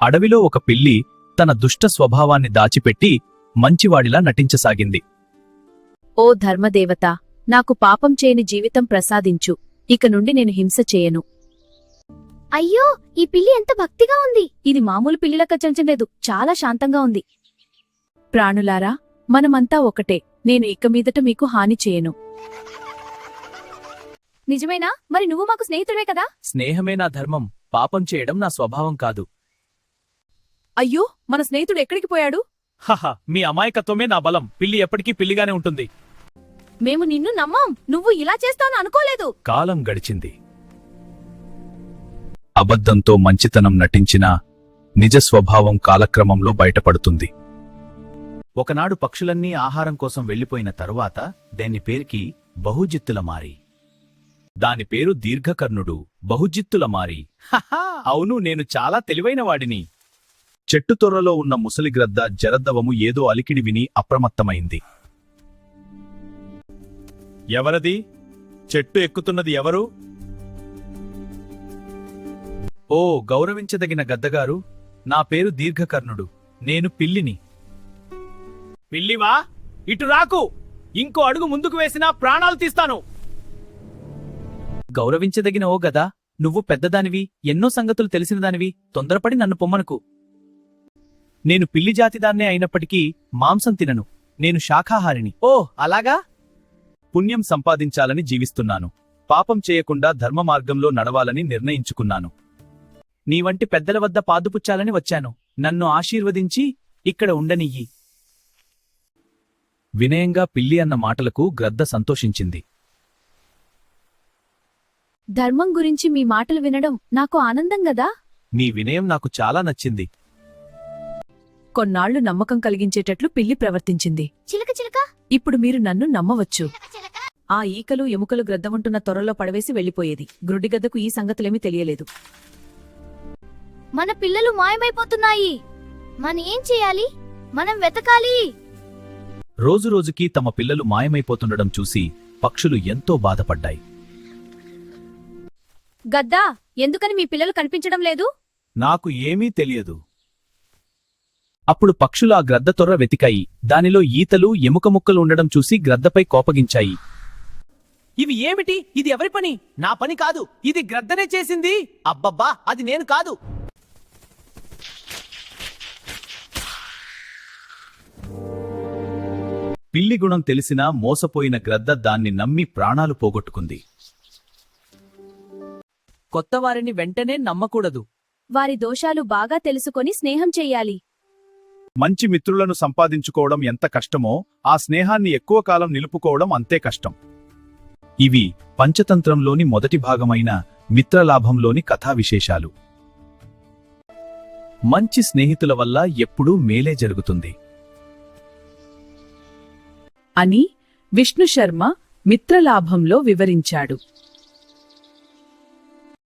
అడవిలో ఒక పిల్లి తన దుష్ట స్వభావాన్ని దాచిపెట్టి మంచివాడిలా నటించసాగింది. ఓ ధర్మదేవత, నాకు పాపం చేయని జీవితం ప్రసాదించు. ఇక నుండి నేను హింస చేయను. అయ్యో, ఈ పిల్లి ఎంత భక్తిగా ఉంది. ఇది మామూలు పిల్లిలా కచ్చంచలేదు, చాలా శాంతంగా ఉంది. ప్రాణులారా, మనమంతా ఒకటే. నేను ఇక మీదట మీకు హాని చేయను. నిజమేనా? మరి నువ్వు మాకు స్నేహితుడే కదా? స్నేహమే నా ధర్మం, పాపం చేయడం నా స్వభావం కాదు. అయ్యో, మన స్నేహితుడు ఎక్కడికి పోయాడు? హహ, మీ అమాయకత్వమే నా బలం. పిల్లి ఎప్పటికీ పిల్లిగానే ఉంటుంది. మేము నిన్ను నమ్మాం. నువ్వు ఇలా చేస్తావని అనుకోలేదు. కాలం గడిచింది. అబద్ధంతో మంచితనం నటించినా నిజ స్వభావం కాలక్రమంలో బయటపడుతుంది. ఒకనాడు పక్షులన్నీ ఆహారం కోసం వెళ్లిపోయిన తరువాత దాని పేరుకి బహుజిత్తుల మారి. దాని పేరు దీర్ఘకర్ణుడు, బహుజిత్తుల మారి. హహా, అవును, నేను చాలా తెలివైన వాడిని. చెట్టు తొర్రలో ఉన్న ముసలిగ్రద్ద జరద్దవము ఏదో అలికిడి విని అప్రమత్తమైంది. ఎవరది? చెట్టు ఎక్కుతున్నది ఎవరు? ఓ గౌరవించదగిన గద్దగారు, నా పేరు దీర్ఘకర్ణుడు. నేను పిల్లిని. పిల్లివా? ఇటు రాకు! ఇంకో అడుగు ముందుకు వేసినా ప్రాణాలు తీస్తాను. గౌరవించదగిన ఓ గదా, నువ్వు పెద్దదానివి, ఎన్నో సంగతులు తెలిసినదానివి. తొందరపడి నన్ను పొమ్మనుకు. నేను పిల్లి జాతిదాన్నే అయినప్పటికీ మాంసం తినను. నేను శాఖాహారిని. ఓ అలాగా? పుణ్యం సంపాదించాలని జీవిస్తున్నాను. పాపం చేయకుండా ధర్మ మార్గంలో నడవాలని నిర్ణయించుకున్నాను. నీ వంటి పెద్దల వద్ద పాదుపుచ్చాలని వచ్చాను. నన్ను ఆశీర్వదించి ఇక్కడ ఉండనియ్యి. వినయంగా పిల్లి అన్న మాటలకు గ్రద్ద సంతోషించింది. ధర్మం గురించి మీ మాటలు వినడం నాకు ఆనందం గదా. నీ వినయం నాకు చాలా నచ్చింది. కొన్నాళ్లు నమ్మకం కలిగించేటట్లు పిల్లి ప్రవర్తించింది. చిలక చిలక, ఇప్పుడు మీరు నన్ను నమ్మవచ్చు. చిలక. ఆ ఈకలు ఎముకలు గ్రద్దమంటున్న తొరలో పడవేసి వెళ్లిపోయేది. గ్రుడ్డిగద్దకు ఈ సంగతులేమీ తెలియలేదు. మన పిల్లలు మాయమైపోతున్నాయి. మనం ఏం చేయాలి? మనం వెతకాలి. రోజురోజుకీ తమ పిల్లలు మాయమైపోతుండడం చూసి పక్షులు ఎంతో బాధపడ్డాయి. గద్దా, ఎందుకని మీ పిల్లలు కనిపించడం లేదు? నాకు ఏమీ తెలియదు. అప్పుడు పక్షులు ఆ గ్రద్ద తొర్ర వెతికాయి. దానిలో ఈతలు ఎముక ముక్కలు ఉండడం చూసి గ్రద్దపై కోపగించాయి. ఇవి ఏమిటి? ఇది ఎవరి పని? నా పని కాదు, ఇది గ్రద్దనే చేసింది. అబ్బబ్బా, అది నేను కాదు. పిల్లి గుణం తెలిసినా మోసపోయిన గ్రద్ద దాన్ని నమ్మి ప్రాణాలు పోగొట్టుకుంది. కొత్తవారిని వెంటనే నమ్మకూడదు. వారి దోషాలు బాగా తెలుసుకొని స్నేహం చెయ్యాలి. మంచి మిత్రులను సంపాదించుకోవడం ఎంత కష్టమో ఆ స్నేహాన్ని ఎక్కువ కాలం నిలుపుకోవడం అంతే కష్టం. ఇవి పంచతంత్రంలోని మొదటి భాగమైన మిత్రలాభంలోని కథా విశేషాలు. మంచి స్నేహితుల వల్ల ఎప్పుడూ మేలే జరుగుతుంది అని విష్ణు శర్మ మిత్రలాభంలో వివరించాడు.